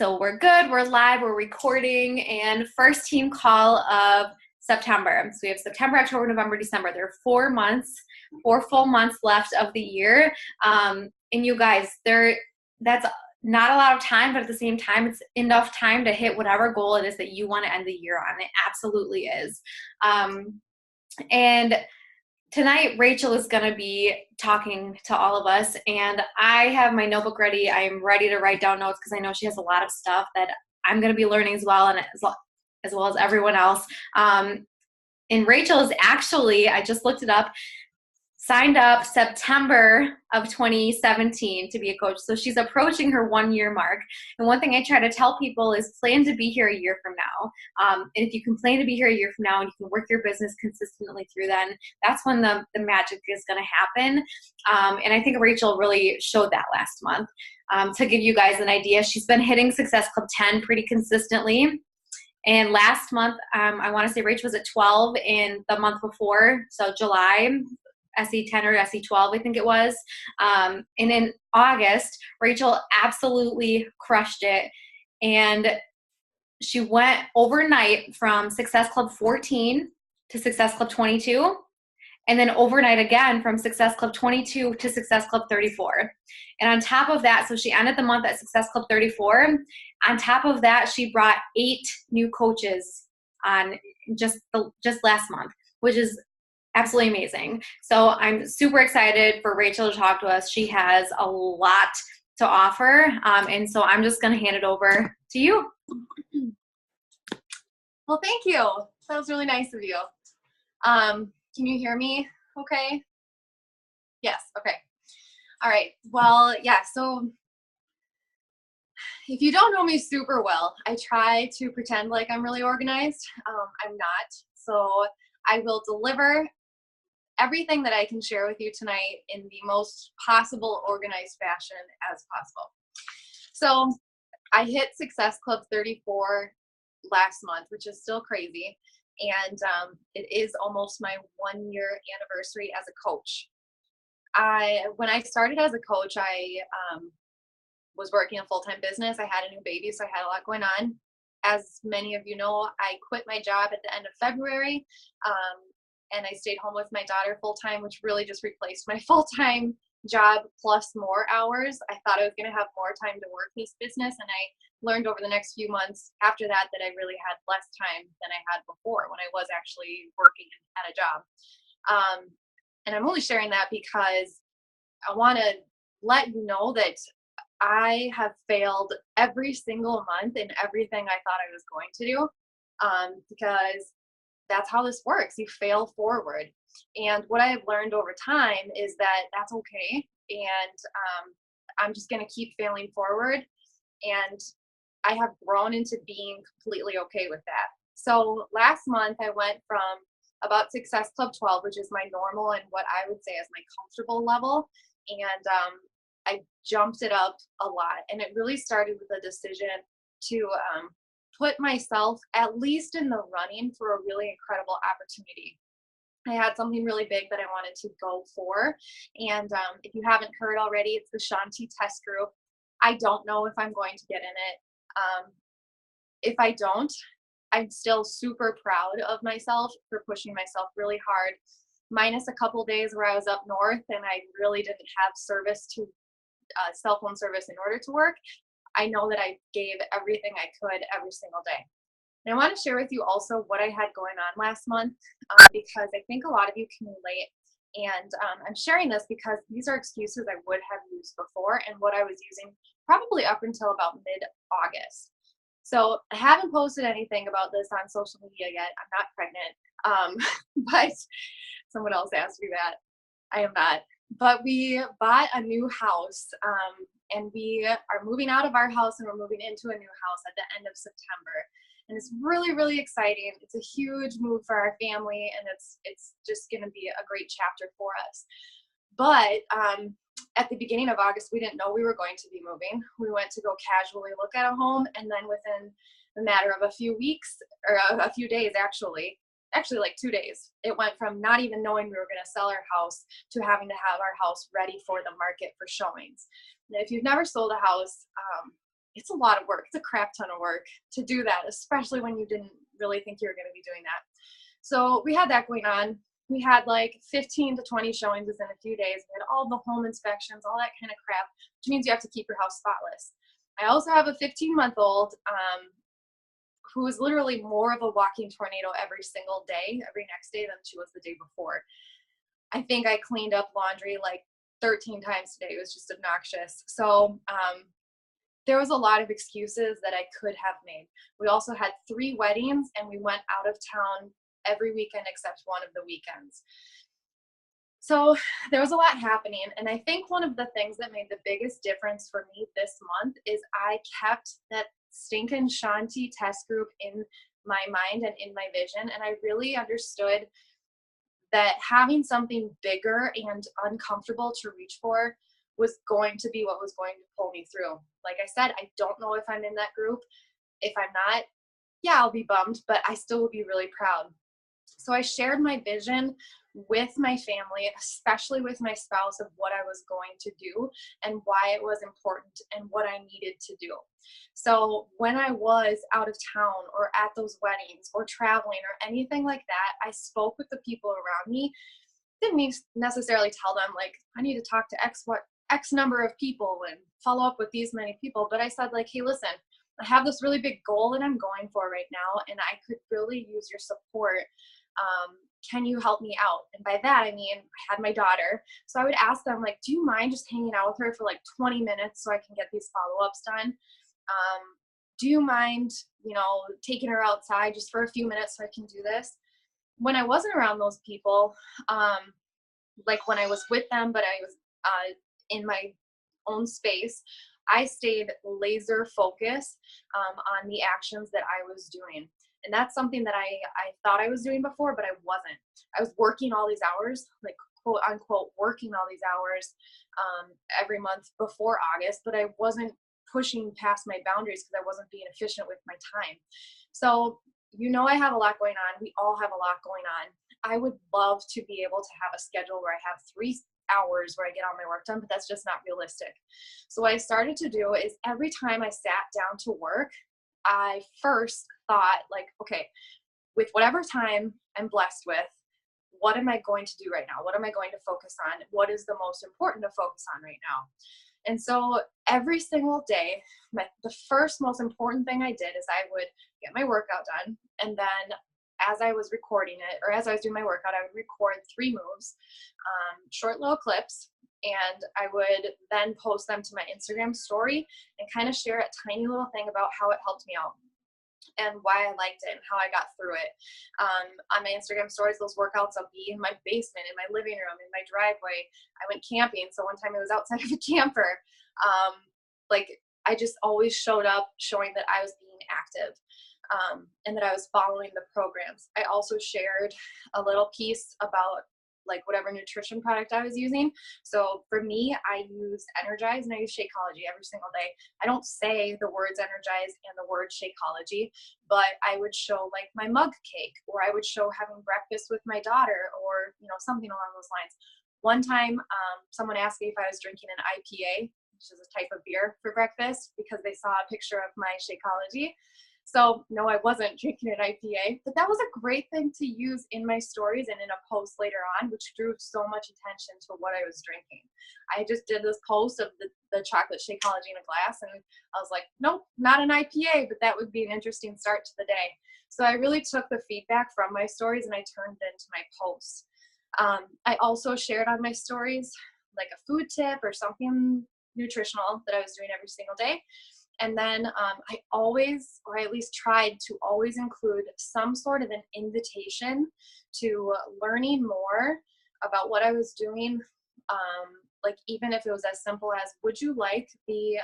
So we're good, we're live, we're recording, and first team call of September. So we have September, October, November, December. There are 4 months, 4 full months left of the year. And you guys, that's not a lot of time, but at the same time, it's enough time to hit whatever goal it is that you want to end the year on. It absolutely is. And tonight, Rachel is going to be talking to all of us, and I have my notebook ready. I'm ready to write down notes because I know she has a lot of stuff that I'm going to be learning as well, and as well as everyone else. And Rachel is actually, I just looked it up, signed up September of 2017 to be a coach. So she's approaching her 1-year mark. And one thing I try to tell people is plan to be here a year from now. And if you can plan to be here a year from now and you can work your business consistently through then, that's when the magic is going to happen. And I think Rachel really showed that last month. To give you guys an idea, she's been hitting Success Club 10 pretty consistently. And last month, I want to say Rachel was at 12, and the month before, so July, SE10 or SE12, I think it was. And in August, Rachel absolutely crushed it. And she went overnight from Success Club 14 to Success Club 22. And then overnight again from Success Club 22 to Success Club 34. And on top of that, so she ended the month at Success Club 34. On top of that, she brought 8 new coaches on just last month, which is absolutely amazing. So I'm super excited for Rachel to talk to us. She has a lot to offer. And so I'm just going to hand it over to you. Well, thank you. That was really nice of you. Can you hear me okay? Yes, okay. All right. Well, yeah, so if you don't know me super well, I try to pretend like I'm really organized. I'm not. So I will deliver everything that I can share with you tonight in the most possible organized fashion as possible. So I hit Success Club 34 last month, which is still crazy. And it is almost my 1-year anniversary as a coach. When I started as a coach, I was working a full-time business. I had a new baby, so I had a lot going on. As many of you know, I quit my job at the end of February, and I stayed home with my daughter full-time, which really just replaced my full-time job plus more hours. I thought I was going to have more time to work this business, and I learned over the next few months after that I really had less time than I had before when I was actually working at a job. And I'm only sharing that because I want to let you know that I have failed every single month in everything I thought I was going to do, because that's how this works. You fail forward. And what I have learned over time is that that's okay. And I'm just going to keep failing forward. And I have grown into being completely okay with that. So last month I went from about Success Club 12, which is my normal and what I would say is my comfortable level. And I jumped it up a lot. And it really started with a decision to put myself at least in the running for a really incredible opportunity. I had something really big that I wanted to go for. And if you haven't heard already, it's the Shanti Test Group. I don't know if I'm going to get in it. If I don't, I'm still super proud of myself for pushing myself really hard, minus a couple days where I was up north and I really didn't have service to cell phone service in order to work. I know that I gave everything I could every single day. And I want to share with you also what I had going on last month, because I think a lot of you can relate. And I'm sharing this because these are excuses I would have used before and what I was using probably up until about mid-August. So I haven't posted anything about this on social media yet. I'm not pregnant, but someone else asked me that. I am not. But we bought a new house, and we are moving out of our house and we're moving into a new house at the end of September. And it's really, really exciting. It's a huge move for our family, and it's just going to be a great chapter for us. But at the beginning of August, we didn't know we were going to be moving. We went to go casually look at a home, and then within the matter of a few weeks, or a few days actually like 2 days, it went from not even knowing we were going to sell our house to having to have our house ready for the market for showings. And if you've never sold a house, it's a lot of work. It's a crap ton of work to do that, especially when you didn't really think you were going to be doing that. So we had that going on. We had like 15 to 20 showings within a few days. We had all the home inspections, all that kind of crap, which means you have to keep your house spotless. I also have a 15-month-old who is literally more of a walking tornado every single day, every next day than she was the day before. I think I cleaned up laundry like 13 times today. It was just obnoxious. So there was a lot of excuses that I could have made. We also had 3 weddings, and we went out of town every weekend except one of the weekends. So there was a lot happening. And I think one of the things that made the biggest difference for me this month is I kept that stinking Shanti test group in my mind and in my vision. And I really understood that having something bigger and uncomfortable to reach for was going to be what was going to pull me through. Like I said, I don't know if I'm in that group. If I'm not, yeah, I'll be bummed, but I still will be really proud. So I shared my vision with my family, especially with my spouse, of what I was going to do and why it was important and what I needed to do. So when I was out of town or at those weddings or traveling or anything like that, I spoke with the people around me. Didn't necessarily tell them like, I need to talk to X number of people and follow up with these many people. But I said like, hey, listen, I have this really big goal that I'm going for right now, and I could really use your support. Can you help me out? And by that, I mean, I had my daughter. So I would ask them like, do you mind just hanging out with her for like 20 minutes so I can get these follow-ups done? Do you mind, taking her outside just for a few minutes so I can do this? When I wasn't around those people, like when I was with them, but I was in my own space, I stayed laser focused on the actions that I was doing. And that's something that I thought I was doing before, but I wasn't. I was working all these hours, like quote unquote, working all these hours every month before August, but I wasn't pushing past my boundaries because I wasn't being efficient with my time. So, I have a lot going on. We all have a lot going on. I would love to be able to have a schedule where I have 3 hours where I get all my work done, but that's just not realistic. So what I started to do is every time I sat down to work, I first thought like, okay, with whatever time I'm blessed with, what am I going to do right now? What am I going to focus on? What is the most important to focus on right now? And so every single day, the first most important thing I did is I would get my workout done. And then as I was recording it, or as I was doing my workout, I would record 3 moves, short little clips, and I would then post them to my Instagram story and kind of share a tiny little thing about how it helped me out and why I liked it and how I got through it. On my Instagram stories, those workouts will be in my basement, in my living room, in my driveway. I went camping, so one time it was outside of a camper. I just always showed up showing that I was being active. And that I was following the programs. I also shared a little piece about like whatever nutrition product I was using. So for me, I use Energize and I use Shakeology every single day. I don't say the words Energize and the word Shakeology, but I would show like my mug cake, or I would show having breakfast with my daughter, or something along those lines. One time, someone asked me if I was drinking an IPA, which is a type of beer, for breakfast because they saw a picture of my Shakeology. So no, I wasn't drinking an IPA, but that was a great thing to use in my stories and in a post later on, which drew so much attention to what I was drinking. I just did this post of the chocolate Shakeology in a glass, and I was like, nope, not an IPA, but that would be an interesting start to the day. So I really took the feedback from my stories and I turned it into my posts. I also shared on my stories like a food tip or something nutritional that I was doing every single day. And then I always, or I at least tried to always include some sort of an invitation to learning more about what I was doing. Like even if it was as simple as, would you like the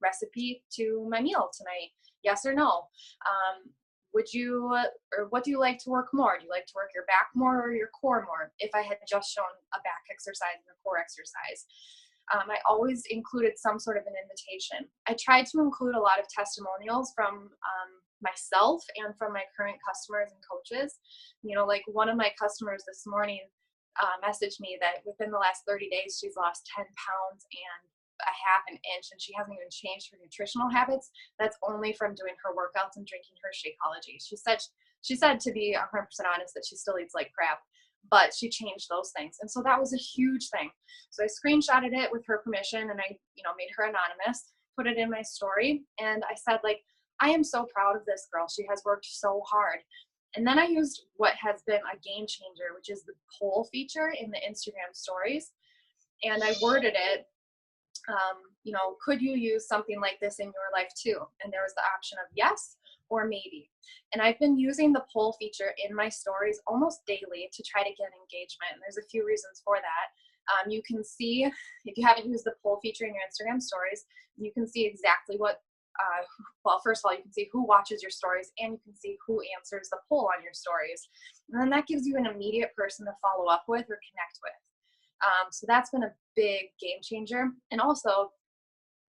recipe to my meal tonight? Yes or no? Would you, or what do you like to work more? Do you like to work your back more or your core more? If I had just shown a back exercise and a core exercise. I always included some sort of an invitation. I tried to include a lot of testimonials from myself and from my current customers and coaches. Like one of my customers this morning messaged me that within the last 30 days, she's lost 10 pounds and a half an inch, and she hasn't even changed her nutritional habits. That's only from doing her workouts and drinking her Shakeology. She said to be 100% honest that she still eats like crap, but she changed those things. And so that was a huge thing. So I screenshotted it with her permission, and I, made her anonymous, put it in my story, and I said, like, I am so proud of this girl. She has worked so hard. And then I used what has been a game changer, which is the poll feature in the Instagram stories. And I worded it, could you use something like this in your life too? And there was the option of yes or maybe. And I've been using the poll feature in my stories almost daily to try to get engagement. And there's a few reasons for that. You can see, if you haven't used the poll feature in your Instagram stories, you can see exactly what, well, first of all, you can see who watches your stories, and you can see who answers the poll on your stories. And then that gives you an immediate person to follow up with or connect with. So that's been a big game changer. And also,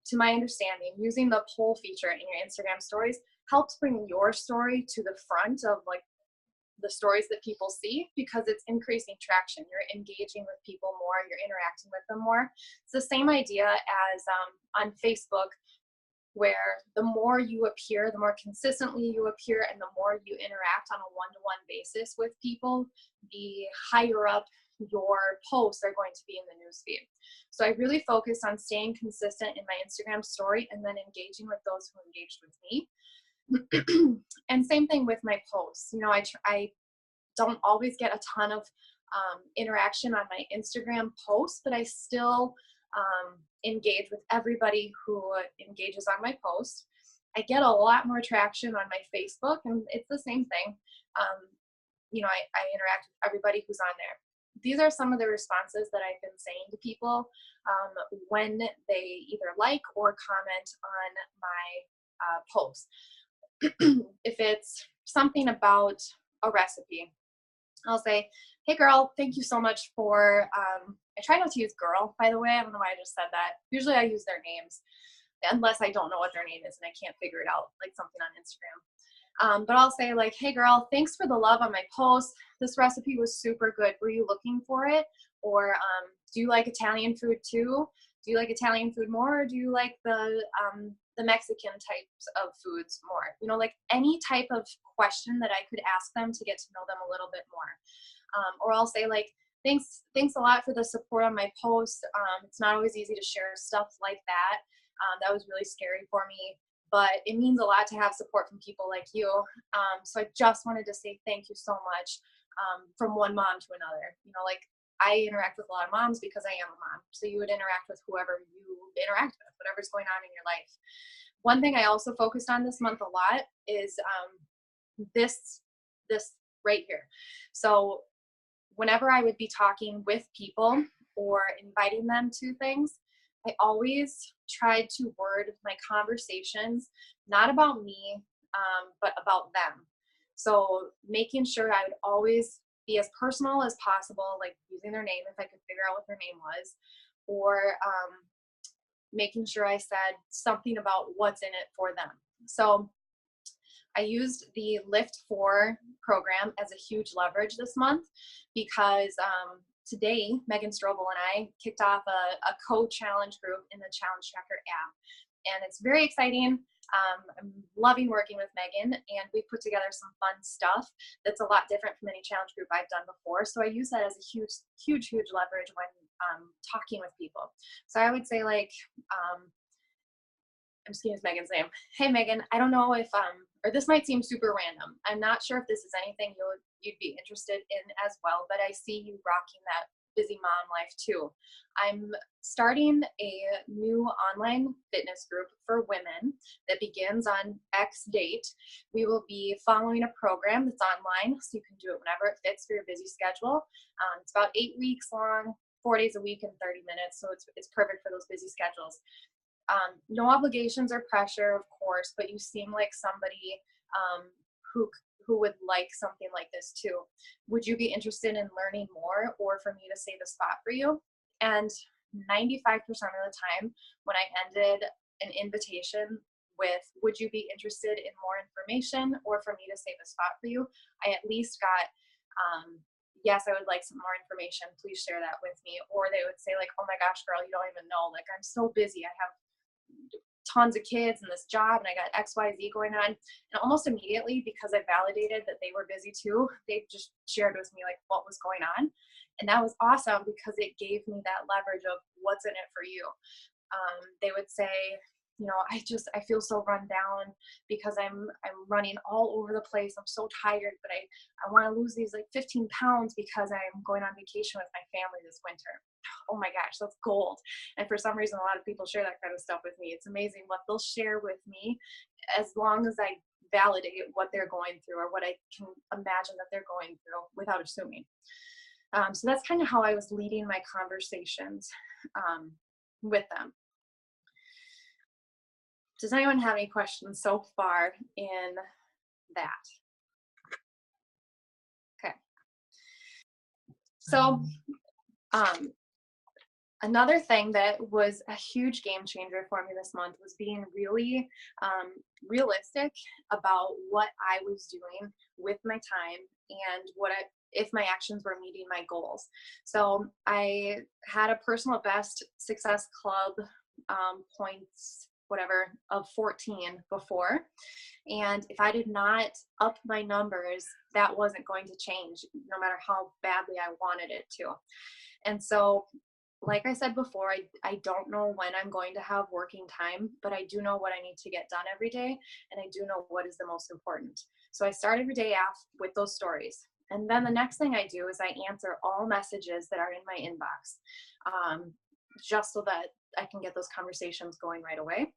to my understanding, using the poll feature in your Instagram stories helps bring your story to the front of like the stories that people see, because it's increasing traction. You're engaging with people more, you're interacting with them more. It's the same idea as on Facebook, where the more you appear, the more consistently you appear, and the more you interact on a one-to-one basis with people, the higher up your posts are going to be in the newsfeed. So I really focused on staying consistent in my Instagram story and then engaging with those who engaged with me. And same thing with my posts. I don't always get a ton of interaction on my Instagram posts, but I still engage with everybody who engages on my posts. I get a lot more traction on my Facebook, and it's the same thing. I interact with everybody who's on there. These are some of the responses that I've been saying to people when they either like or comment on my posts. If it's something about a recipe, I'll say, hey girl, thank you so much for, I try not to use girl, by the way. I don't know why I just said that. Usually I use their names, unless I don't know what their name is and I can't figure it out, like something on Instagram. But I'll say like, hey girl, thanks for the love on my post. This recipe was super good. Were you looking for it? Or do you like Italian food too? Do you like Italian food more, or do you like the Mexican types of foods more? Like any type of question that I could ask them to get to know them a little bit more. Or I'll say like, thanks a lot for the support on my post. It's not always easy to share stuff like that. That was really scary for me, but it means a lot to have support from people like you. So I just wanted to say thank you so much, from one mom to another. Like I interact with a lot of moms because I am a mom. So you would interact with whoever you interact with, whatever's going on in your life. One thing I also focused on this month a lot is this right here. So whenever I would be talking with people or inviting them to things, I always tried to word my conversations not about me, but about them. So making sure I would always be as personal as possible, like using their name if I could figure out what their name was, or making sure I said something about what's in it for them. So I used the Lift 4 program as a huge leverage this month, because today Megan Strobel and I kicked off a co-challenge group in the Challenge Tracker app. And it's very exciting. I'm loving working with Megan, and we put together some fun stuff that's a lot different from any challenge group I've done before. So I use that as a huge leverage when talking with people. So I would say like, I'm just gonna use Megan's name. Hey Megan, I don't know if or this might seem super random. I'm not sure if this is anything you'd be interested in as well, but I see you rocking that busy mom life too. I'm starting a new online fitness group for women that begins on X date. We will be following a program that's online, so you can do it whenever it fits for your busy schedule. It's about 8 weeks long, 4 days a week and 30 minutes, so it's perfect for those busy schedules. No obligations or pressure, of course, but you seem like somebody who would like something like this too. Would you be interested in learning more, or for me to save a spot for you? And 95% of the time when I ended an invitation with, would you be interested in more information, or for me to save a spot for you, I at least got yes, I would like some more information. Please share that with me. Or they would say like, oh my gosh, girl, you don't even know. Like, I'm so busy. I have tons of kids and this job and I got XYZ going on. And almost immediately, because I validated that they were busy too, they just shared with me like what was going on. And that was awesome because it gave me that leverage of what's in it for you. They would say, you know, I feel so run down because I'm running all over the place. I'm so tired, but I want to lose these like 15 pounds because I'm going on vacation with my family this winter. Oh my gosh, that's gold. And for some reason, a lot of people share that kind of stuff with me. It's amazing what they'll share with me as long as I validate what they're going through or what I can imagine that they're going through without assuming. So that's kind of how I was leading my conversations with them. Does anyone have any questions so far in that? Okay. So another thing that was a huge game changer for me this month was being really realistic about what I was doing with my time and if my actions were meeting my goals. So I had a personal best success club points, whatever, of 14 before. And if I did not up my numbers, that wasn't going to change no matter how badly I wanted it to. And so, like I said before, I don't know when I'm going to have working time, but I do know what I need to get done every day. And I do know what is the most important. So I start every day off with those stories. And then the next thing I do is I answer all messages that are in my inbox, just so that I can get those conversations going right away.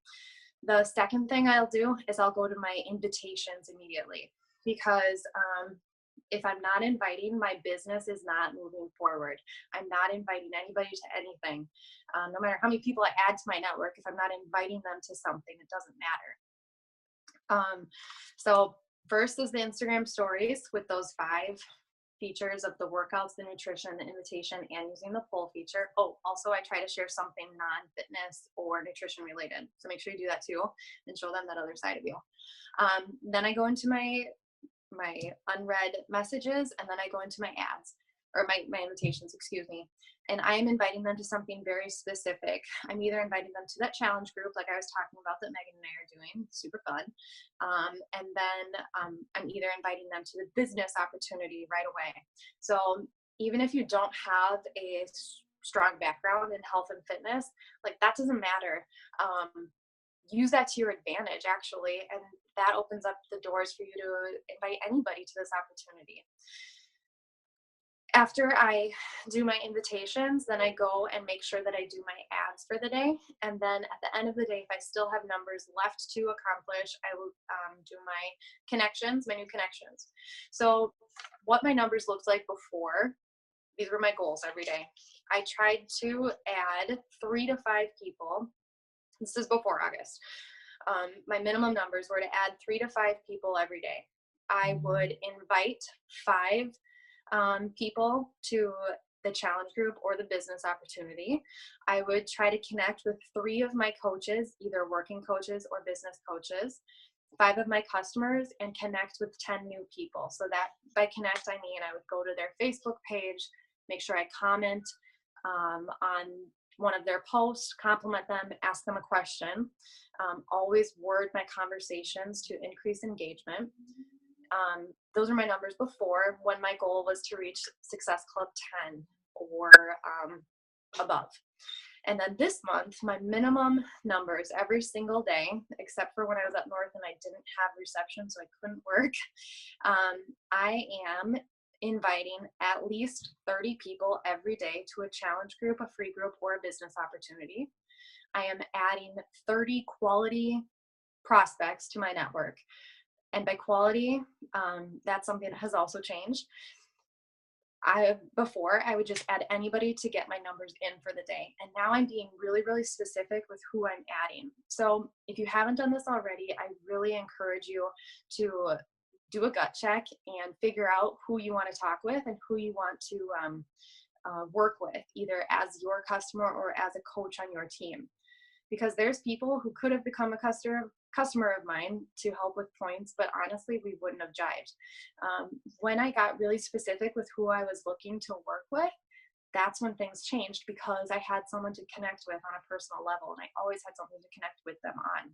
The second thing I'll do is I'll go to my invitations immediately, because if I'm not inviting, my business is not moving forward. I'm not inviting anybody to anything. No matter how many people I add to my network, if I'm not inviting them to something, it doesn't matter. So first is the Instagram stories with those 5 features of the workouts, the nutrition, the invitation, and using the poll feature. Oh, also I try to share something non-fitness or nutrition related. So make sure you do that too and show them that other side of you. Then I go into my unread messages, and then I go into my ads, or my invitations, excuse me. And I am inviting them to something very specific. I'm either inviting them to that challenge group, like I was talking about, that Megan and I are doing, super fun. And then I'm either inviting them to the business opportunity right away. So even if you don't have a strong background in health and fitness, like that doesn't matter. Use that to your advantage, actually, and that opens up the doors for you to invite anybody to this opportunity. After I do my invitations, then I go and make sure that I do my ads for the day. And then at the end of the day, if I still have numbers left to accomplish, I will do my connections, my new connections. So what my numbers looked like before, these were my goals every day. I tried to add 3 to 5 people. This is before August. My minimum numbers were to add 3 to 5 people every day. I would invite 5 people to the challenge group or the business opportunity. I would try to connect with 3 of my coaches, either working coaches or business coaches, 5 of my customers, and connect with 10 new people. So that by connect, I mean I would go to their Facebook page, make sure I comment on one of their posts, compliment them, ask them a question. Always word my conversations to increase engagement. Those are my numbers before, when my goal was to reach Success Club 10 or above. And then this month, my minimum numbers every single day, except for when I was up north and I didn't have reception, so I couldn't work, I am inviting at least 30 people every day to a challenge group, a free group, or a business opportunity. I am adding 30 quality prospects to my network. And by quality, that's something that has also changed. Before I would just add anybody to get my numbers in for the day. And now I'm being really, really specific with who I'm adding. So if you haven't done this already, I really encourage you to do a gut check and figure out who you want to talk with and who you want to work with, either as your customer or as a coach on your team. Because there's people who could have become a customer customer of mine to help with points, but honestly, we wouldn't have jived. When I got really specific with who I was looking to work with, that's when things changed because I had someone to connect with on a personal level, and I always had something to connect with them on.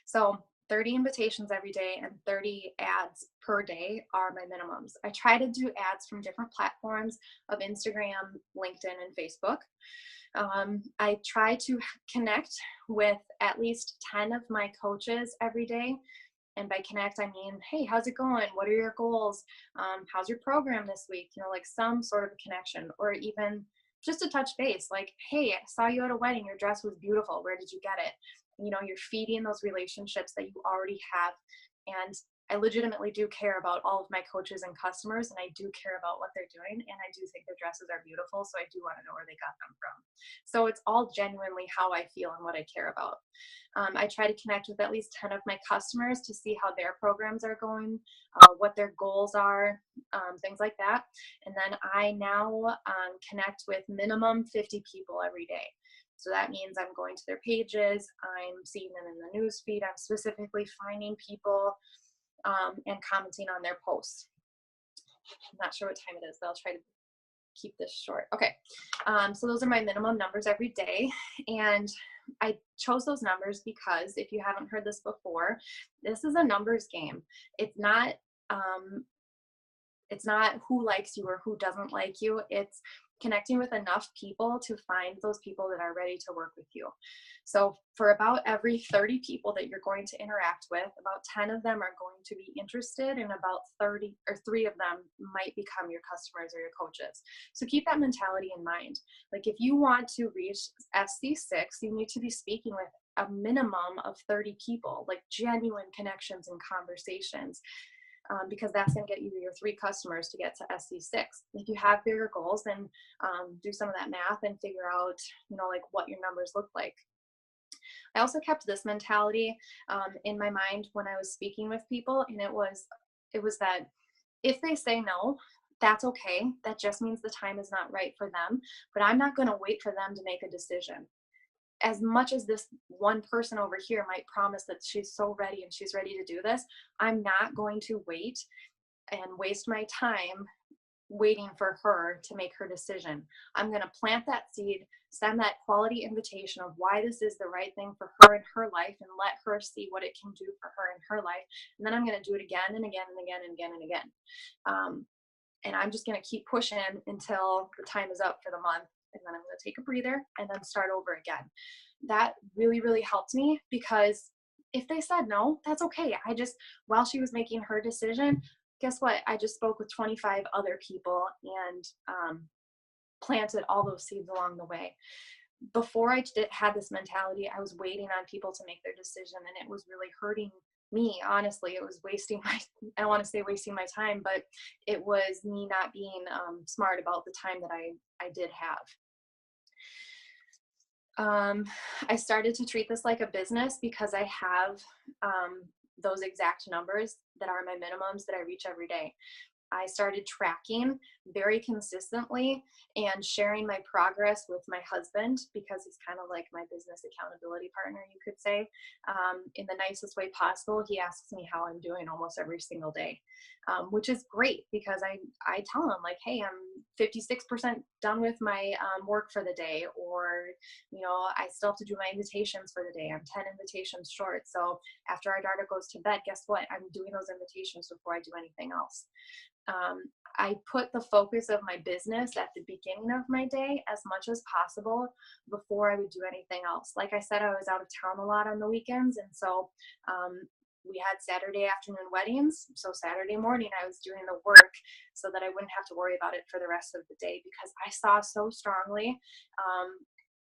So 30 invitations every day and 30 ads per day are my minimums. I try to do ads from different platforms of Instagram, LinkedIn, and Facebook. I try to connect with at least 10 of my coaches every day. And by connect, I mean, hey, how's it going? What are your goals? How's your program this week? You know, like some sort of a connection, or even just a touch base, like, hey, I saw you at a wedding. Your dress was beautiful. Where did you get it? You know, you're feeding those relationships that you already have. And I legitimately do care about all of my coaches and customers, and I do care about what they're doing, and I do think their dresses are beautiful, so I do want to know where they got them from. So it's all genuinely how I feel and what I care about. I try to connect with at least 10 of my customers to see how their programs are going, what their goals are, things like that. And then I now connect with minimum 50 people every day. So that means I'm going to their pages, I'm seeing them in the news feed, I'm specifically finding people and commenting on their posts. I'm not sure what time it is, but I'll try to keep this short. Okay, so those are my minimum numbers every day. And I chose those numbers because if you haven't heard this before, this is a numbers game. It's not who likes you or who doesn't like you. It's connecting with enough people to find those people that are ready to work with you. So for about every 30 people that you're going to interact with, about 10 of them are going to be interested, and about 30 or 3 of them might become your customers or your coaches. So keep that mentality in mind. Like if you want to reach SC6, you need to be speaking with a minimum of 30 people, like genuine connections and conversations. Because that's going to get you your 3 customers to get to SC6. If you have bigger goals, then do some of that math and figure out, you know, like what your numbers look like. I also kept this mentality in my mind when I was speaking with people, and it was that if they say no, that's okay. That just means the time is not right for them, but I'm not going to wait for them to make a decision. As much as this one person over here might promise that she's so ready and she's ready to do this, I'm not going to wait and waste my time waiting for her to make her decision. I'm going to plant that seed, send that quality invitation of why this is the right thing for her in her life, and let her see what it can do for her in her life. And then I'm going to do it again and again and again and again and again. And I'm just going to keep pushing until the time is up for the month. And then I'm going to take a breather and then start over again. That really, really helped me, because if they said no, that's okay. While she was making her decision, guess what? I just spoke with 25 other people and planted all those seeds along the way. Before I had this mentality, I was waiting on people to make their decision, and it was really hurting me. Honestly, it was I don't want to say wasting my time, but it was me not being smart about the time that I did have. I started to treat this like a business because I have those exact numbers that are my minimums that I reach every day. I started tracking very consistently and sharing my progress with my husband, because he's kind of like my business accountability partner, you could say, in the nicest way possible. He asks me how I'm doing almost every single day, which is great, because I tell him, like, hey, I'm 56% done with my work for the day, or, you know, I still have to do my invitations for the day. I'm 10 invitations short. So after our daughter goes to bed, guess what? I'm doing those invitations before I do anything else. I put the focus of my business at the beginning of my day as much as possible before I would do anything else. Like I said, I was out of town a lot on the weekends, and so we had Saturday afternoon weddings. So Saturday morning I was doing the work so that I wouldn't have to worry about it for the rest of the day, because I saw so strongly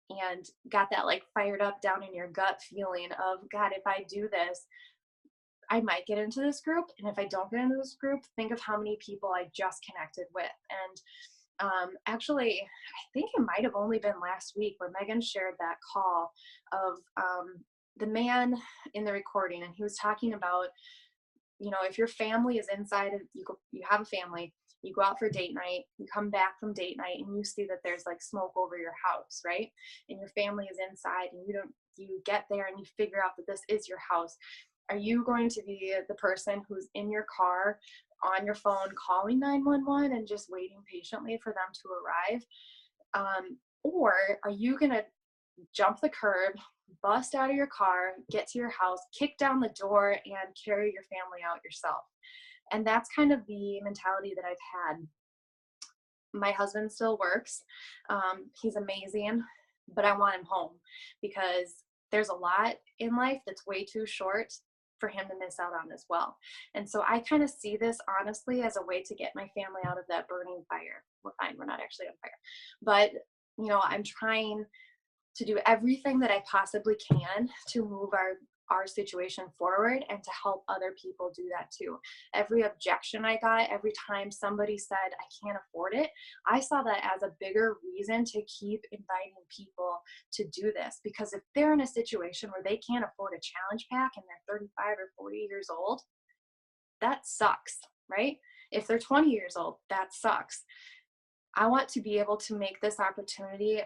and got that like fired up down in your gut feeling of, God, if I do this, I might get into this group. And if I don't get into this group, think of how many people I just connected with. And actually, I think it might have only been last week where Megan shared that call of the man in the recording. And he was talking about, you know, if your family is inside of you have a family, you go out for date night, you come back from date night, and you see that there's like smoke over your house, right? And your family is inside, and you get there and you figure out that this is your house, are you going to be the person who's in your car on your phone calling 911 and just waiting patiently for them to arrive? Or are you going to jump the curb, bust out of your car, get to your house, kick down the door, and carry your family out yourself? And that's kind of the mentality that I've had. My husband still works. He's amazing, but I want him home because there's a lot in life that's way too short for him to miss out on as well. And so I kind of see this honestly as a way to get my family out of that burning fire. We're fine, we're not actually on fire. But, I'm trying to do everything that I possibly can to move our situation forward and to help other people do that too. Every objection I got, every time somebody said I can't afford it, I saw that as a bigger reason to keep inviting people to do this. Because if they're in a situation where they can't afford a challenge pack and they're 35 or 40 years old, that sucks, right? If they're 20 years old, that sucks. I want to be able to make this opportunity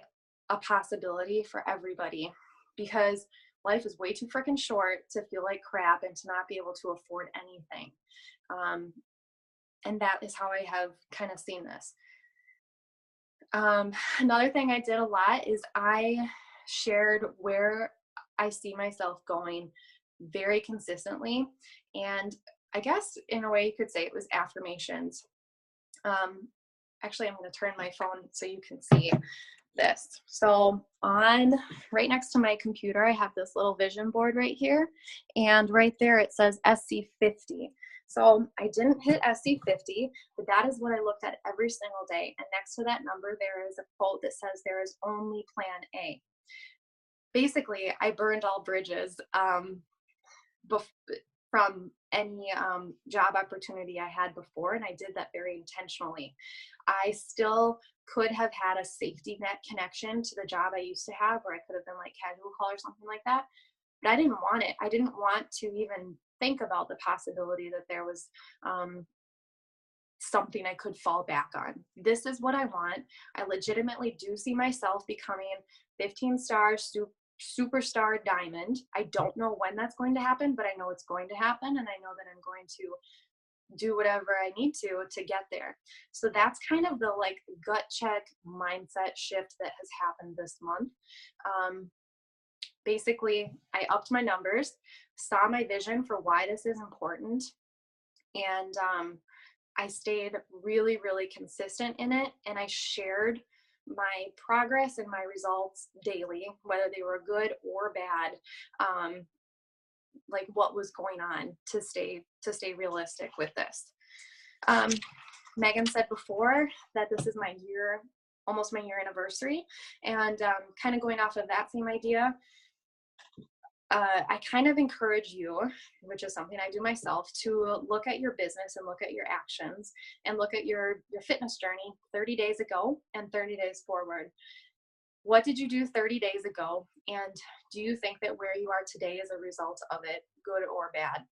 a possibility for everybody, because life is way too freaking short to feel like crap and to not be able to afford anything. And that is how I have kind of seen this. Another thing I did a lot is I shared where I see myself going very consistently. And I guess in a way you could say it was affirmations. Actually, I'm going to turn my phone so you can see this. So on right next to my computer, I have this little vision board right here. And right there, it says SC50. So I didn't hit SC50, but that is what I looked at every single day. And next to that number, there is a quote that says, there is only plan A. Basically, I burned all bridges from any job opportunity I had before, and I did that very intentionally. I still could have had a safety net connection to the job I used to have, where I could have been like casual call or something like that, but I didn't want it. I didn't want to even think about the possibility that there was something I could fall back on. This is what I want. I legitimately do see myself becoming 15-star superstar diamond. I don't know when that's going to happen, but I know it's going to happen, and I know that I'm going to do whatever I need to get there. So that's kind of the like gut check mindset shift that has happened this month. Basically, I upped my numbers, saw my vision for why this is important, and I stayed really, really consistent in it, and I shared my progress and my results daily, whether they were good or bad, like what was going on to stay realistic with this. Megan said before that this is my year, almost my year anniversary, and kind of going off of that same idea, I kind of encourage you, which is something I do myself, to look at your business and look at your actions and look at your fitness journey 30 days ago and 30 days forward. What did you do 30 days ago? And do you think that where you are today is a result of it, good or bad?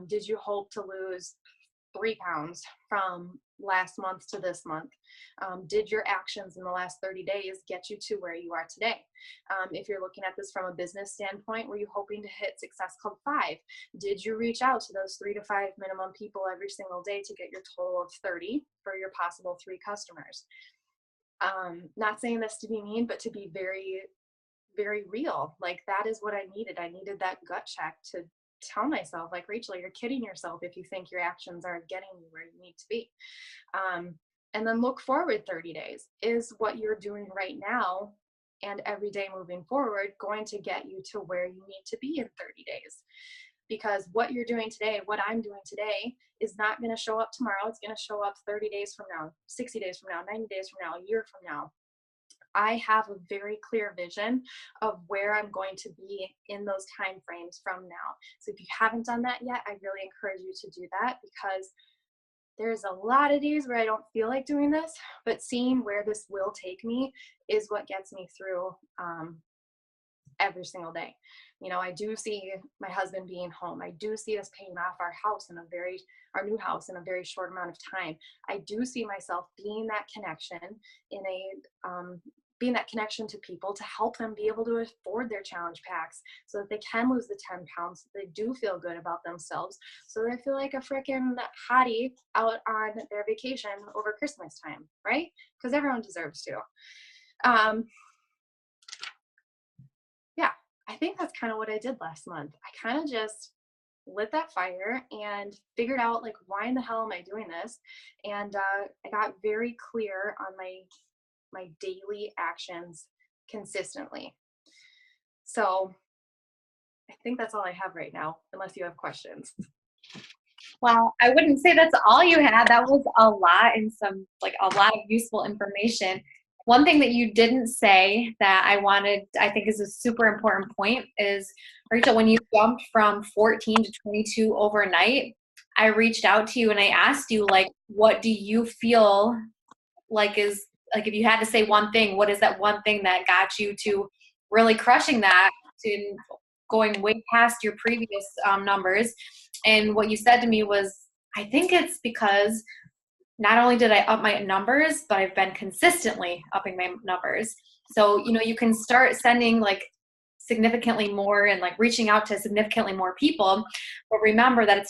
Did you hope to lose 3 pounds from last month to this month? Did your actions in the last 30 days get you to where you are today? If you're looking at this from a business standpoint, were you hoping to hit Success Club 5? Did you reach out to those 3 to 5 minimum people every single day to get your total of 30 for your possible 3 customers? Not saying this to be mean, but to be very, very real. Like, that is what I needed. I needed that gut check to tell myself, like, Rachel, you're kidding yourself if you think your actions are getting you where you need to be. And then look forward 30 days. Is what you're doing right now and every day moving forward going to get you to where you need to be in 30 days? Because what you're doing today, what I'm doing today, is not going to show up tomorrow. It's going to show up 30 days from now, 60 days from now, 90 days from now, a year from now. I have a very clear vision of where I'm going to be in those time frames from now. So if you haven't done that yet, I really encourage you to do that, because there's a lot of days where I don't feel like doing this, but seeing where this will take me is what gets me through every single day. I do see my husband being home. I do see us paying off our new house in a very short amount of time. I do see myself being that connection in a being that connection to people to help them be able to afford their challenge packs so that they can lose the 10 pounds, so they do feel good about themselves, so they feel like a freaking hottie out on their vacation over Christmas time, right? Because everyone deserves to. Yeah, I think that's kind of what I did last month. I kind of just lit that fire and figured out like, why in the hell am I doing this? And I got very clear on my daily actions consistently. So I think that's all I have right now, unless you have questions. Wow, I wouldn't say that's all you had. That was a lot and some like a lot of useful information. One thing that you didn't say that I think is a super important point is, Rachel, when you jumped from 14 to 22 overnight, I reached out to you and I asked you, like, what do you feel like is, like, if you had to say one thing, what is that one thing that got you to really crushing that, to going way past your previous numbers? And what you said to me was, I think it's because not only did I up my numbers, but I've been consistently upping my numbers. So, you can start sending like significantly more and like reaching out to significantly more people. But remember that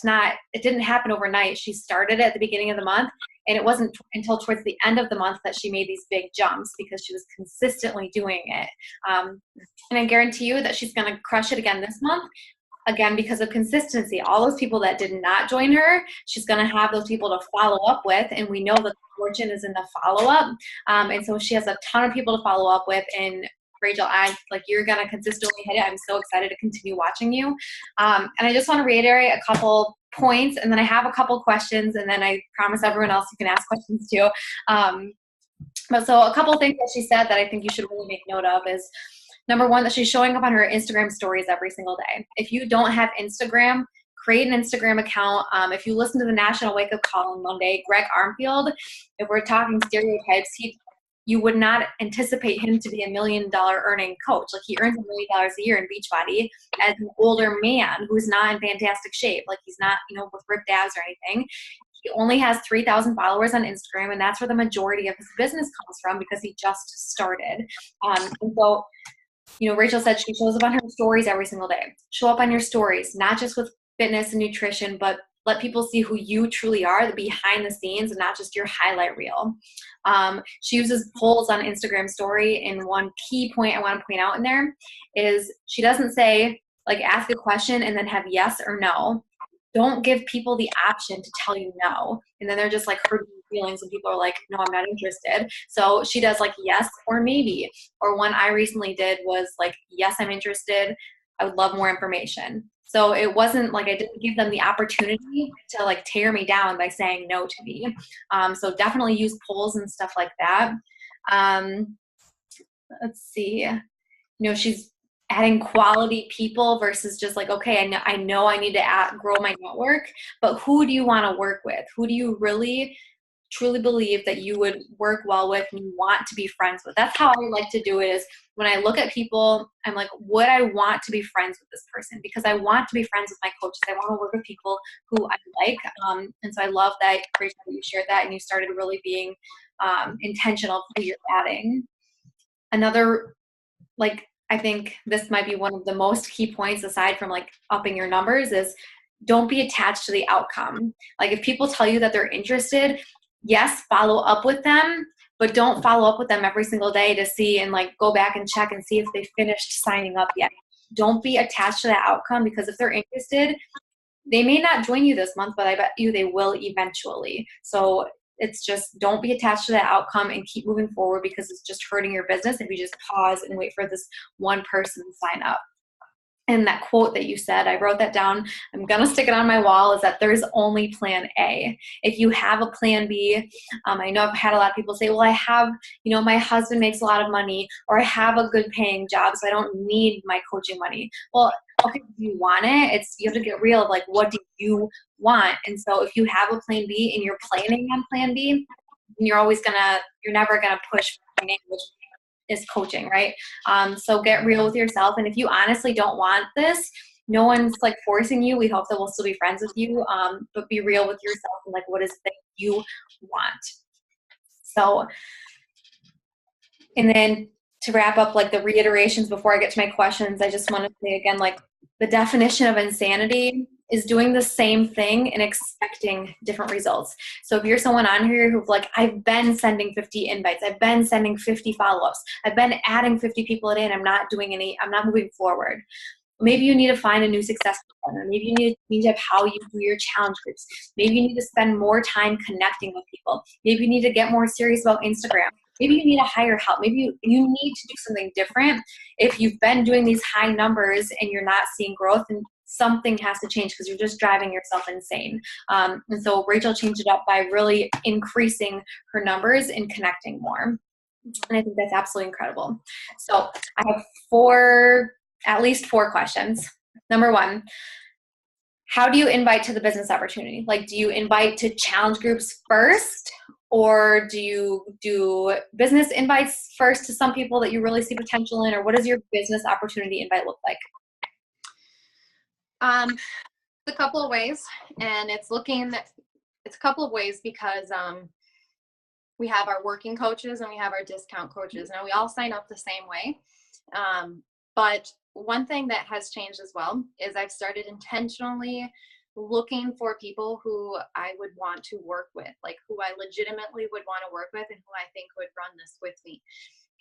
it didn't happen overnight. She started at the beginning of the month, and it wasn't until towards the end of the month that she made these big jumps because she was consistently doing it. And I guarantee you that she's going to crush it again this month. Again, because of consistency. All those people that did not join her, she's going to have those people to follow up with. And we know that the fortune is in the follow-up. And so she has a ton of people to follow up with. And Rachel, you're going to consistently hit it. I'm so excited to continue watching you. And I just want to reiterate a couple points, and then I have a couple questions, and then I promise everyone else you can ask questions too. So a couple things that she said that I think you should really make note of is, number one, that she's showing up on her Instagram stories every single day. If you don't have Instagram, create an Instagram account. If you listen to the National Wake Up Call on Monday, Greg Armfield, if we're talking stereotypes, you would not anticipate him to be $1 million earning coach. Like, he earns $1 million a year in Beachbody as an older man who's not in fantastic shape. Like, he's not, with ripped abs or anything. He only has 3,000 followers on Instagram, and that's where the majority of his business comes from because he just started. And so, Rachel said she shows up on her stories every single day. Show up on your stories, not just with fitness and nutrition, but let people see who you truly are, the behind the scenes, and not just your highlight reel. She uses polls on Instagram story, and one key point I want to point out in there is she doesn't say, like, ask a question and then have yes or no. Don't give people the option to tell you no. And then they're just like hurting feelings and people are like, no, I'm not interested. So she does like yes or maybe. Or one I recently did was like, yes, I'm interested. I would love more information. So it wasn't like I didn't give them the opportunity to like tear me down by saying no to me. So definitely use polls and stuff like that. Let's see. She's adding quality people versus just like, okay, I know I need to grow my network, but who do you want to work with? Who do you really truly believe that you would work well with and you want to be friends with? That's how I like to do it, is when I look at people, I'm like, would I want to be friends with this person? Because I want to be friends with my coaches. I want to work with people who I like. And so I love that, Rachel, that you shared that and you started really being intentional who you're adding. Another, I think this might be one of the most key points aside from like upping your numbers, is don't be attached to the outcome. Like, if people tell you that they're interested, yes, follow up with them, but don't follow up with them every single day to see and like go back and check and see if they finished signing up yet. Don't be attached to that outcome, because if they're interested, they may not join you this month, but I bet you they will eventually. So it's just, don't be attached to that outcome and keep moving forward, because it's just hurting your business if you just pause and wait for this one person to sign up. And that quote that you said, I wrote that down, I'm going to stick it on my wall, is that there's only plan A. If you have a plan B, I know I've had a lot of people say, well, I have, my husband makes a lot of money, or I have a good paying job, so I don't need my coaching money. Well, okay, if you want it, you have to get real of like, what do you want? And so if you have a plan B and you're planning on plan B, you're never going to push for plan A, which is coaching, right? So get real with yourself. And if you honestly don't want this, no one's like forcing you. We hope that we'll still be friends with you, but be real with yourself and like, what is it that you want? So, and then to wrap up, like the reiterations before I get to my questions, I just want to say again, like the definition of insanity is doing the same thing and expecting different results. So if you're someone on here who's like, I've been sending 50 invites, I've been sending 50 follow-ups, I've been adding 50 people a day and I'm not moving forward. Maybe you need to find a new success partner. Maybe you need to change up how you do your challenge groups. Maybe you need to spend more time connecting with people. Maybe you need to get more serious about Instagram. Maybe you need to hire help. Maybe you need to do something different. If you've been doing these high numbers and you're not seeing growth, then something has to change because you're just driving yourself insane. And so Rachel changed it up by really increasing her numbers and connecting more. And I think that's absolutely incredible. So I have at least four questions. Number one, how do you invite to the business opportunity? Like, do you invite to challenge groups first, or do you do business invites first to some people that you really see potential in, or what does your business opportunity invite look like? A couple of ways, and it's a couple of ways because we have our working coaches and we have our discount coaches. Now we all sign up the same way. But one thing that has changed as well is I've started intentionally looking for people who I would want to work with, like who I legitimately would want to work with and who I think would run this with me.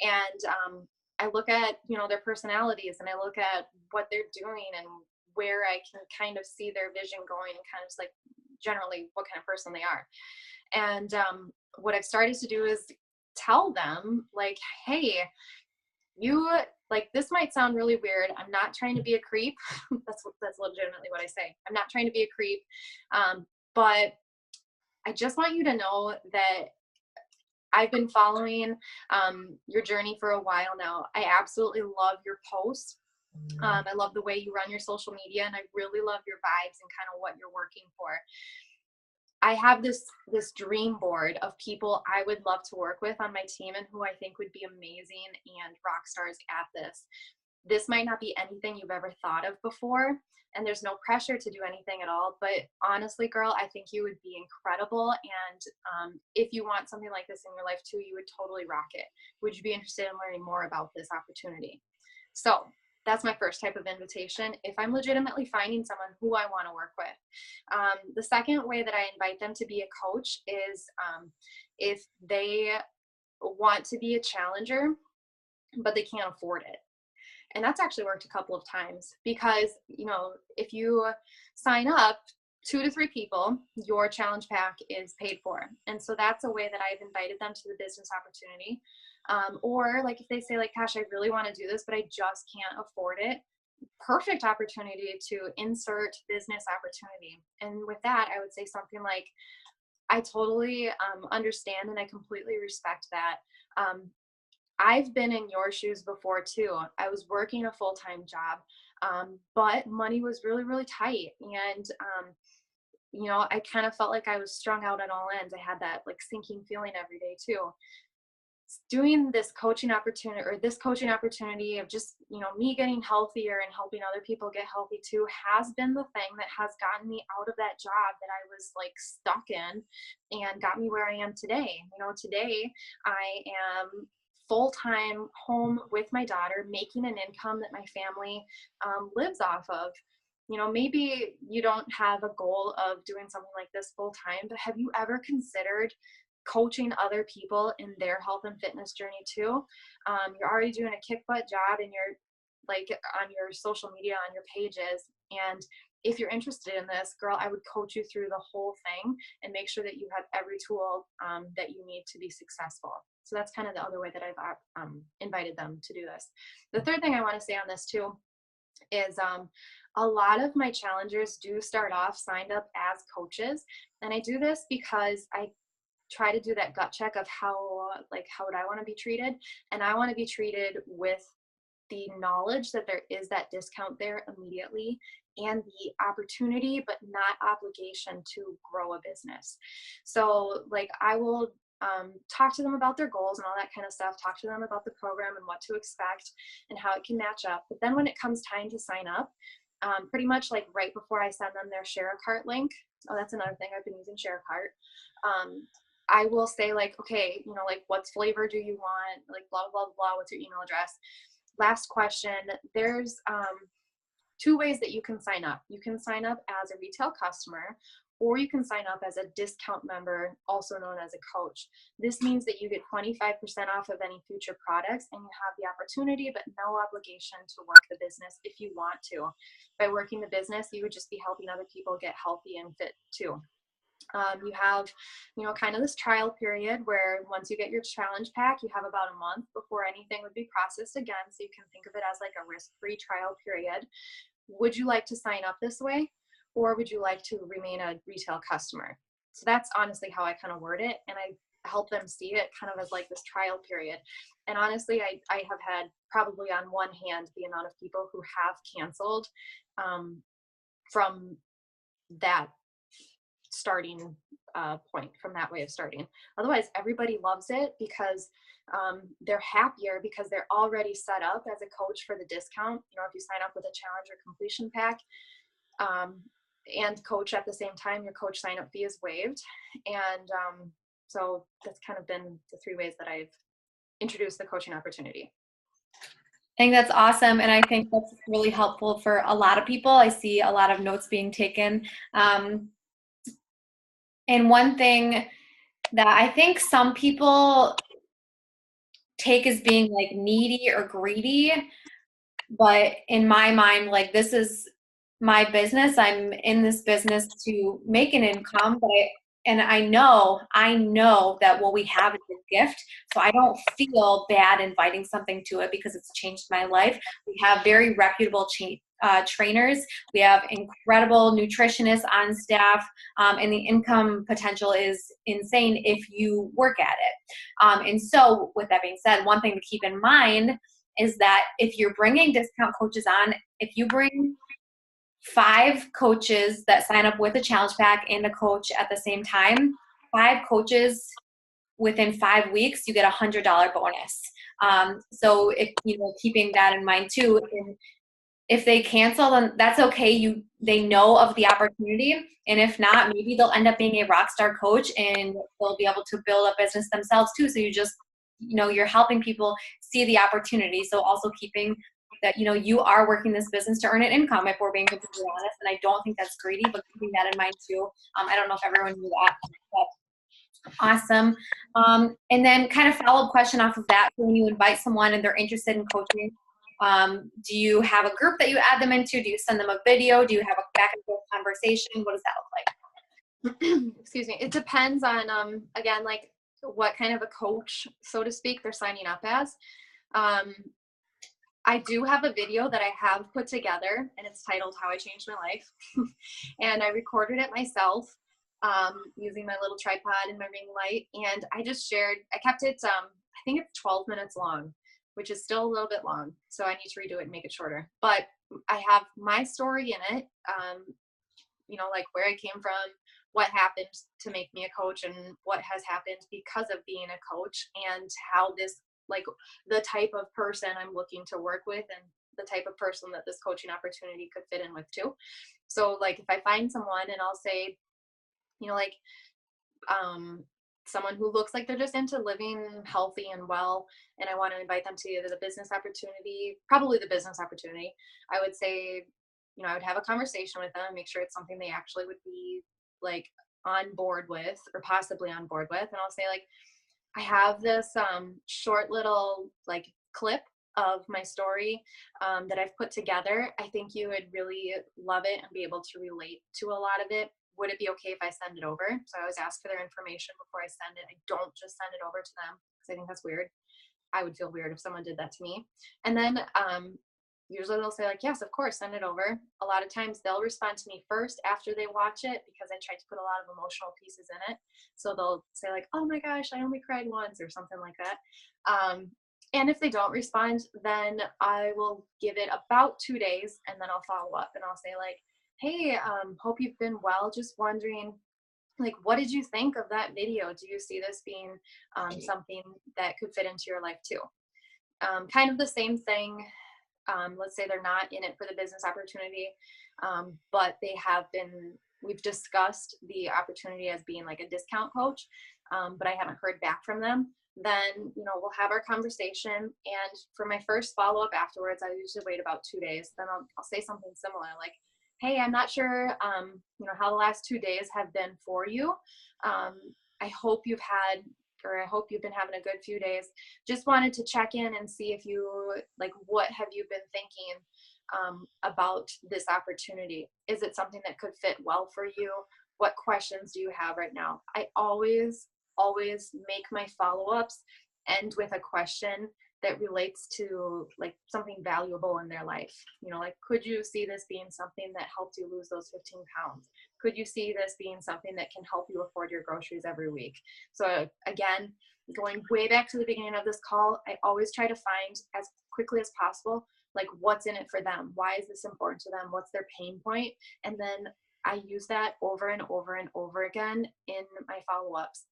And I look at, their personalities, and I look at what they're doing and where I can kind of see their vision going, and kind of just like generally what kind of person they are. And what I've started to do is tell them, like, hey, this might sound really weird. I'm not trying to be a creep. That's legitimately what I say. I'm not trying to be a creep. But I just want you to know that I've been following your journey for a while now. I absolutely love your posts. I love the way you run your social media, and I really love your vibes and kind of what you're working for. I have this dream board of people I would love to work with on my team and who I think would be amazing and rock stars at this. This might not be anything you've ever thought of before, and there's no pressure to do anything at all. But honestly, girl, I think you would be incredible. And if you want something like this in your life too, you would totally rock it. Would you be interested in learning more about this opportunity? So that's my first type of invitation, if I'm legitimately finding someone who I want to work with. The second way that I invite them to be a coach is if they want to be a challenger, but they can't afford it. And that's actually worked a couple of times because, if you sign up 2 to 3 people, your challenge pack is paid for. And so that's a way that I've invited them to the business opportunity. Or like if they say like, gosh, I really want to do this, but I just can't afford it. Perfect opportunity to insert business opportunity. And with that, I would say something like, I totally understand and I completely respect that. I've been in your shoes before too. I was working a full-time job, but money was really, really tight. And I kind of felt like I was strung out on all ends. I had that like sinking feeling every day too. Doing this coaching opportunity of just, me getting healthier and helping other people get healthy too has been the thing that has gotten me out of that job that I was like stuck in and got me where I am today. Today I am full-time home with my daughter, making an income that my family lives off of. Maybe you don't have a goal of doing something like this full-time, but have you ever considered coaching other people in their health and fitness journey too? You're already doing a kick butt job and you're like on your social media, on your pages. And if you're interested in this, girl, I would coach you through the whole thing and make sure that you have every tool that you need to be successful. So that's kind of the other way that I've invited them to do this. The third thing I want to say on this too is a lot of my challengers do start off signed up as coaches. And I do this because I try to do that gut check of how would I want to be treated. And I want to be treated with the knowledge that there is that discount there immediately and the opportunity, but not obligation to grow a business. So like I will talk to them about their goals and all that kind of stuff, talk to them about the program and what to expect and how it can match up. But then when it comes time to sign up, pretty much like right before I send them their Share a Cart link. Oh, that's another thing. I've been using Share a Cart. I will say like, okay, like what flavor do you want? Like blah, blah, blah, what's your email address? Last question. There's two ways that you can sign up. You can sign up as a retail customer, or you can sign up as a discount member, also known as a coach. This means that you get 25% off of any future products, and you have the opportunity but no obligation to work the business if you want to. By working the business, you would just be helping other people get healthy and fit too. You have, kind of this trial period where once you get your challenge pack, you have about a month before anything would be processed again. So you can think of it as like a risk-free trial period. Would you like to sign up this way, or would you like to remain a retail customer? So that's honestly how I kind of word it. And I help them see it kind of as like this trial period. And honestly, I have had probably on one hand the amount of people who have canceled from that starting point, from that way of starting. Otherwise, everybody loves it because they're happier because they're already set up as a coach for the discount. If you sign up with a challenge or completion pack and coach at the same time, your coach sign up fee is waived. And so that's kind of been the three ways that I've introduced the coaching opportunity. I think that's awesome, and I think that's really helpful for a lot of people. I see a lot of notes being taken. And one thing that I think some people take as being like needy or greedy, but in my mind, like, this is my business. I'm in this business to make an income, but I know that what we have is a gift. So I don't feel bad inviting something to it because it's changed my life. We have very reputable trainers. We have incredible nutritionists on staff, and the income potential is insane if you work at it. And so with that being said, one thing to keep in mind is that if you're bringing discount coaches on, if you bring 5 coaches that sign up with a challenge pack and a coach at the same time, 5 coaches within 5 weeks, you get $100 bonus. So if keeping that in mind too, if they cancel, then that's okay. They know of the opportunity, and if not, maybe they'll end up being a rock star coach and they'll be able to build a business themselves too. So you're helping people see the opportunity. So also keeping that, you are working this business to earn an income, if we're being completely honest. And I don't think that's greedy, but keeping that in mind too. I don't know if everyone knew that, but awesome. And then kind of follow-up question off of that. When you invite someone and they're interested in coaching, do you have a group that you add them into? Do you send them a video? Do you have a back and forth conversation? What does that look like? Excuse me. It depends on, again, like what kind of a coach, so to speak, they're signing up as. I do have a video that I have put together, and it's titled How I Changed My Life. And I recorded it myself using my little tripod and my ring light. And I just shared, I kept it, I think it's 12 minutes long, which is still a little bit long. So I need to redo it and make it shorter. But I have my story in it, like where I came from, what happened to make me a coach, and what has happened because of being a coach, and how this, like the type of person I'm looking to work with, and the type of person that this coaching opportunity could fit in with too. So like if I find someone and I'll say, someone who looks like they're just into living healthy and well, and I want to invite them to either the business opportunity, probably the business opportunity, I would say, I would have a conversation with them, make sure it's something they actually would be like on board with, or possibly on board with. And I'll say like, I have this short little like clip of my story that I've put together. I think you would really love it and be able to relate to a lot of it. Would it be okay if I send it over? So I always ask for their information before I send it. I don't just send it over to them because I think that's weird. I would feel weird if someone did that to me. And then usually they'll say like, yes, of course, send it over. A lot of times they'll respond to me first after they watch it, because I tried to put a lot of emotional pieces in it. So they'll say like, oh my gosh, I only cried once, or something like that. And if they don't respond, then I will give it about 2 days, and then I'll follow up and I'll say like, hey, hope you've been well. Just wondering, like, what did you think of that video? Do you see this being something that could fit into your life too? Kind of the same thing. Let's say they're not in it for the business opportunity, but we've discussed the opportunity as being like a discount coach. but I haven't heard back from them, then, we'll have our conversation. And for my first follow-up afterwards, I usually wait about 2 days. Then I'll say something similar like, hey, I'm not sure, how the last 2 days have been for you. I hope you've had, or I hope you've been having a good few days. Just wanted to check in and see if you, like, what have you been thinking about this opportunity? Is it something that could fit well for you? What questions do you have right now? I always make my follow-ups end with a question that relates to like something valuable in their life. Like, could you see this being something that helped you lose those 15 pounds? Could you see this being something that can help you afford your groceries every week? So again, going way back to the beginning of this call, I always try to find as quickly as possible, like, what's in it for them? Why is this important to them? What's their pain point? And then I use that over and over and over again in my follow-ups.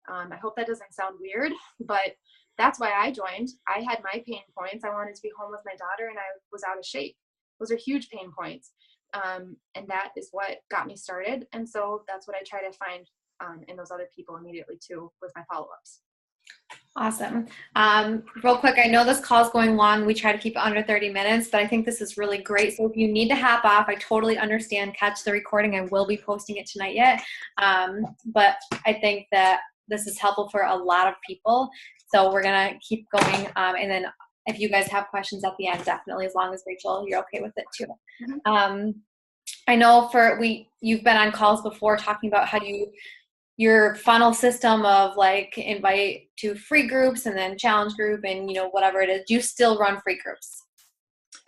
I hope that doesn't sound weird, but that's why I joined. I had my pain points. I wanted to be home with my daughter and I was out of shape. Those are huge pain points. And that is what got me started. And so that's what I try to find in those other people immediately too with my follow-ups. Awesome. Real quick, I know this call is going long. We try to keep it under 30 minutes, but I think this is really great. So if you need to hop off, I totally understand. Catch the recording. I will be posting it tonight yet. But I think that this is helpful for a lot of people. So we're going to keep going. And then if you guys have questions at the end, definitely, as long as Rachel, you're okay with it too. Mm-hmm. I know you've been on calls before talking about how your funnel system of like invite to free groups and then challenge group and whatever it is. Do you still run free groups?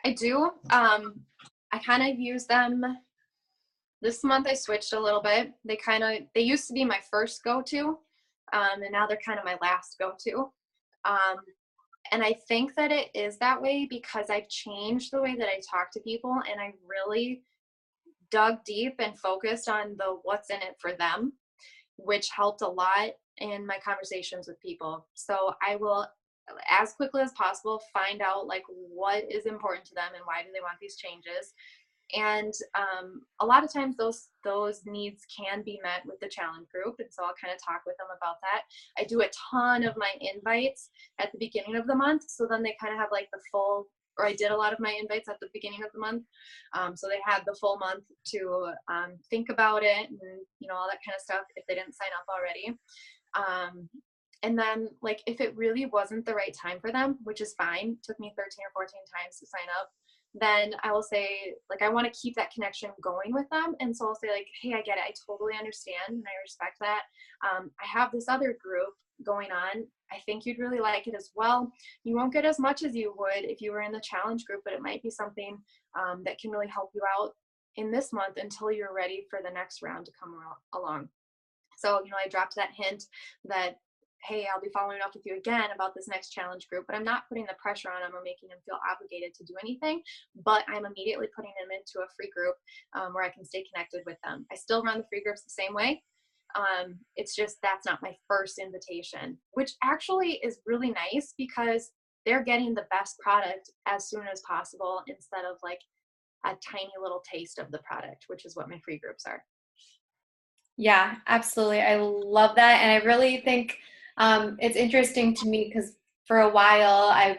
I do. I kind of use them. This month I switched a little bit. They used to be my first go-to, and now they're kind of my last go-to. And I think that it is that way because I've changed the way that I talk to people, and I really dug deep and focused on the what's in it for them, which helped a lot in my conversations with people. So I will, as quickly as possible, find out like what is important to them and why do they want these changes. And a lot of times those needs can be met with the challenge group. And so I'll kind of talk with them about that. I do a ton of my invites at the beginning of the month. So then they kind of have like the full, or I did a lot of my invites at the beginning of the month. So they had the full month to think about it and, all that kind of stuff if they didn't sign up already. And then like, if it really wasn't the right time for them, which is fine, it took me 13 or 14 times to sign up, then I will say, like, I want to keep that connection going with them. And so I'll say like, hey, I get it. I totally understand. And I respect that. I have this other group going on. I think you'd really like it as well. You won't get as much as you would if you were in the challenge group, but it might be something that can really help you out in this month until you're ready for the next round to come along. So, I dropped that hint that, hey, I'll be following up with you again about this next challenge group, but I'm not putting the pressure on them or making them feel obligated to do anything, but I'm immediately putting them into a free group where I can stay connected with them. I still run the free groups the same way. It's just that's not my first invitation, which actually is really nice because they're getting the best product as soon as possible instead of like a tiny little taste of the product, which is what my free groups are. Yeah, absolutely. I love that. And I really think it's interesting to me because for a while, I've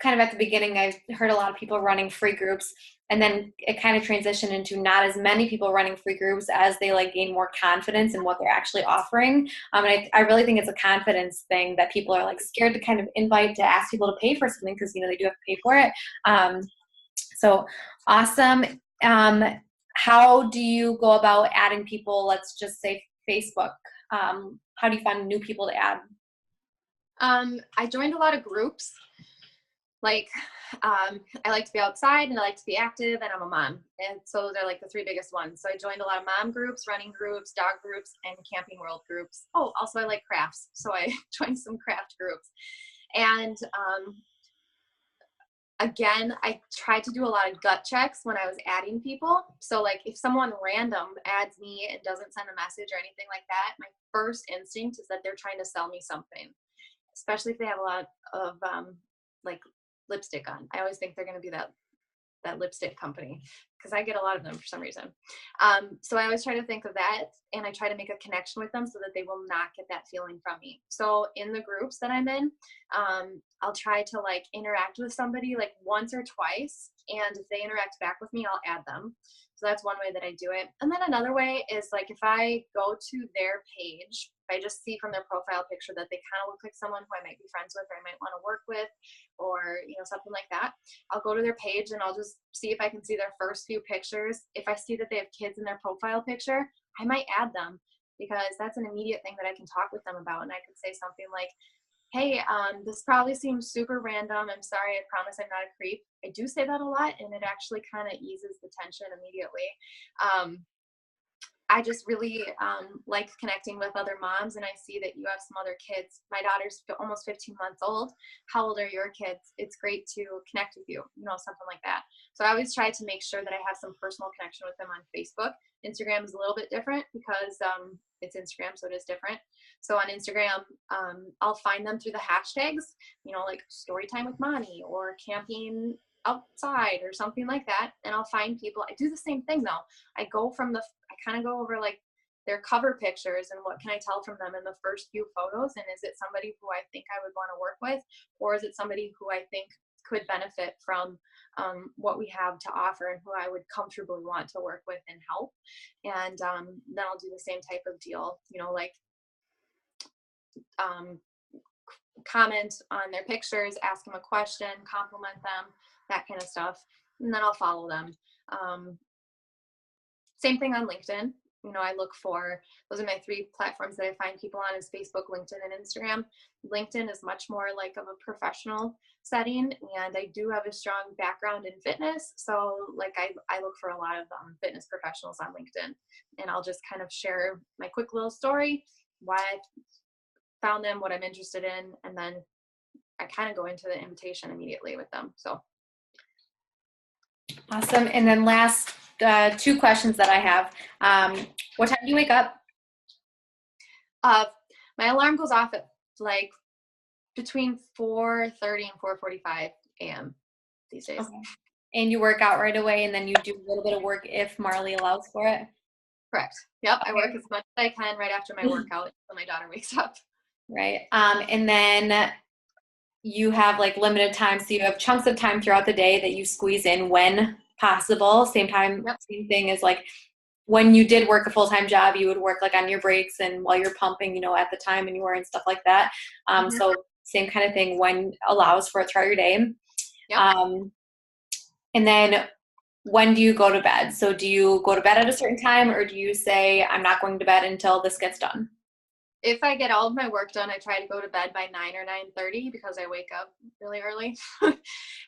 kind of at the beginning, I've heard a lot of people running free groups, and then it kind of transitioned into not as many people running free groups as they like gain more confidence in what they're actually offering. And I really think it's a confidence thing that people are like scared to kind of invite to ask people to pay for something because, they do have to pay for it. So awesome. How do you go about adding people? Let's just say Facebook. How do you find new people to add? I joined a lot of groups. Like, I like to be outside and I like to be active and I'm a mom. And so they're like the three biggest ones. So I joined a lot of mom groups, running groups, dog groups, and camping world groups. Oh, also I like crafts. So I joined some craft groups. And again, I tried to do a lot of gut checks when I was adding people. So like if someone random adds me and doesn't send a message or anything like that, my first instinct is that they're trying to sell me something, especially if they have a lot of like lipstick on. I always think they're going to be that that lipstick company, because I get a lot of them for some reason. So I always try to think of that, and I try to make a connection with them so that they will not get that feeling from me. So in the groups that I'm in, I'll try to like interact with somebody like once or twice, and if they interact back with me, I'll add them. So that's one way that I do it. And then another way is like if I go to their page, if I just see from their profile picture that they kind of look like someone who I might be friends with or I might want to work with, or something like that, I'll go to their page and I'll just see if I can see their first few pictures. If I see that they have kids in their profile picture, I might add them, because that's an immediate thing that I can talk with them about. And I could say something like, hey, this probably seems super random. I'm sorry. I promise I'm not a creep. I do say that a lot, and it actually kind of eases the tension immediately. I just really like connecting with other moms, and I see that you have some other kids. My daughter's almost 15 months old. How old are your kids? It's great to connect with you, something like that. So I always try to make sure that I have some personal connection with them on Facebook. Instagram is a little bit different because it's Instagram, so it is different. So on Instagram, I'll find them through the hashtags, like story time with mommy or camping outside or something like that. And I'll find people. I do the same thing though. I kind of go over like their cover pictures and what can I tell from them in the first few photos. And is it somebody who I think I would want to work with, or is it somebody who I think could benefit from what we have to offer and who I would comfortably want to work with and help. And then I'll do the same type of deal, like comment on their pictures, ask them a question, compliment them, that kind of stuff. And then I'll follow them. Same thing on LinkedIn. I look for, those are my 3 platforms that I find people on, is Facebook, LinkedIn, and Instagram. LinkedIn is much more like of a professional setting, and I do have a strong background in fitness. So like I look for a lot of fitness professionals on LinkedIn, and I'll just kind of share my quick little story, why I found them, what I'm interested in, and then I kind of go into the invitation immediately with them. So. Awesome. And then last 2 questions that I have. What time do you wake up? My alarm goes off at like between 4:30 and 4:45 a.m. these days. Okay. And you work out right away, and then you do a little bit of work if Marley allows for it? Correct. Yep. Okay. I work as much as I can right after my workout until my daughter wakes up. Right. And then you have like limited time, so you have chunks of time throughout the day that you squeeze in when possible. Same time, yep. Same thing as like when you did work a full-time job, you would work like on your breaks and while you're pumping, at the time and you were and stuff like that. So same kind of thing when allows for it throughout your day. Yep. And then when do you go to bed? So do you go to bed at a certain time, or do you say, I'm not going to bed until this gets done? If I get all of my work done, I try to go to bed by 9 or 9:30 because I wake up really early.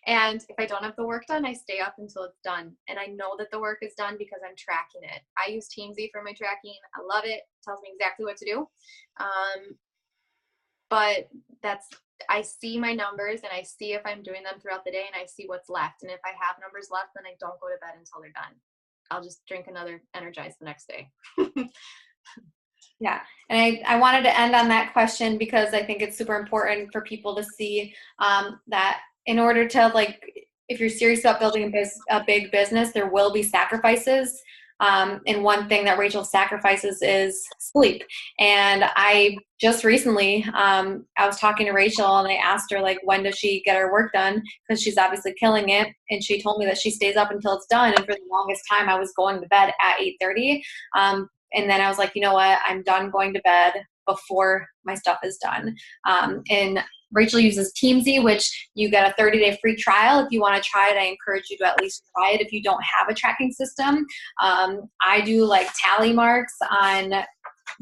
And if I don't have the work done, I stay up until it's done. And I know that the work is done because I'm tracking it. I use Teamsy for my tracking. I love it. It tells me exactly what to do. But I see my numbers and I see if I'm doing them throughout the day, and I see what's left. And if I have numbers left, then I don't go to bed until they're done. I'll just drink another Energize the next day. Yeah. And I wanted to end on that question because I think it's super important for people to see that in order to, like, if you're serious about building a big business, there will be sacrifices. And one thing that Rachel sacrifices is sleep. And I just recently, I was talking to Rachel and I asked her, like, when does she get her work done? Because she's obviously killing it. And she told me that she stays up until it's done. And for the longest time, I was going to bed at 8:30. And then I was like, you know what? I'm done going to bed before my stuff is done. And Rachel uses Teamsy, which you get a 30-day free trial. If you want to try it, I encourage you to at least try it if you don't have a tracking system. I do like tally marks on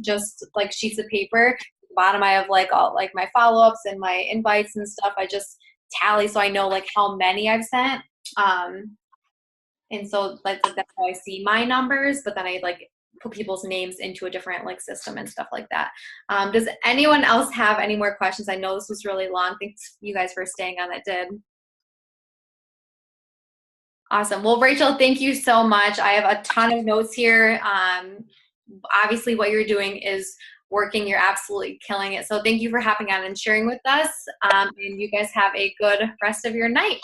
just like sheets of paper. At the bottom, I have like all like my follow-ups and my invites and stuff. I just tally so I know like how many I've sent. And so that's how I see my numbers, but then I like put people's names into a different like system and stuff like that. Does anyone else have any more questions? I know this was really long. Thanks you guys for staying on. That did. Awesome. Well, Rachel, thank you so much. I have a ton of notes here. Obviously what you're doing is working. You're absolutely killing it. So thank you for hopping on and sharing with us. And you guys have a good rest of your night.